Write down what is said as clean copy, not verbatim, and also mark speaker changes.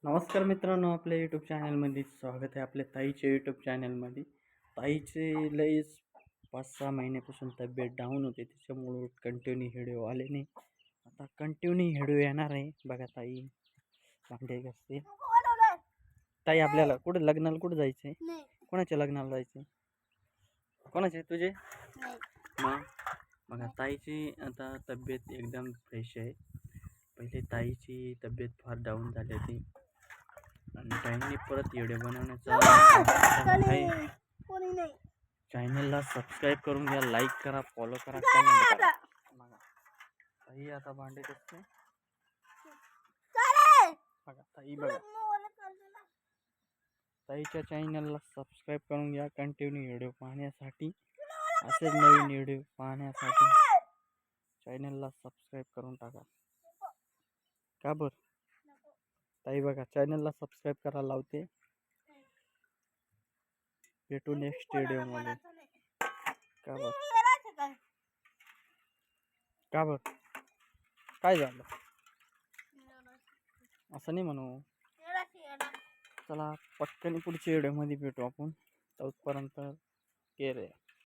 Speaker 1: नमस्कार मित्रांनो, आपल्या यूट्यूब चॅनलमध्ये स्वागत आहे. आपल्या ताईच्या यूट्यूब चॅनलमध्ये. ताईचे लईच 5-6 महिन्यापासून तब्येत डाऊन होते, त्याच्यामुळं कंटिन्यू व्हिडिओ आले नाही. आता कंटिन्यू व्हिडिओ येणार आहे. बघा ताई भांडे घासते. ताई आपल्याला कुठं लग्नाला कुठं जायचं आहे? कोणाच्या लग्नाला जायचं आहे? कोणाचे तुझे? मग बघा ताईची आता तब्येत एकदम फ्रेश आहे. पहिले ताईची तब्येत फार डाऊन झाली होती आणि ताईंनी परत व्हिडिओ बनवण्याचा आहे. चॅनलला सबस्क्राईब करून घ्या, लाईक करा, फॉलो करा, कमेंट करा. बघा ताई आता भांडे करते. बघा ताई, बघा ताईच्या चॅनलला सबस्क्राईब करून घ्या कंटिन्यू व्हिडिओ पाहण्यासाठी. असेच नवीन व्हिडिओ पाहण्यासाठी चॅनलला सबस्क्राईब करून टाका. का बरं ताई? बघा चॅनलला सबस्क्राईब करायला लावते. भेटू नेक्स्ट व्हिडिओमध्ये. का बरं? का बरं? काय झालं? असं नाही म्हणू. चला पटकन पुढच्या व्हिडिओमध्ये भेटू आपण. तोपर्यंत केअर.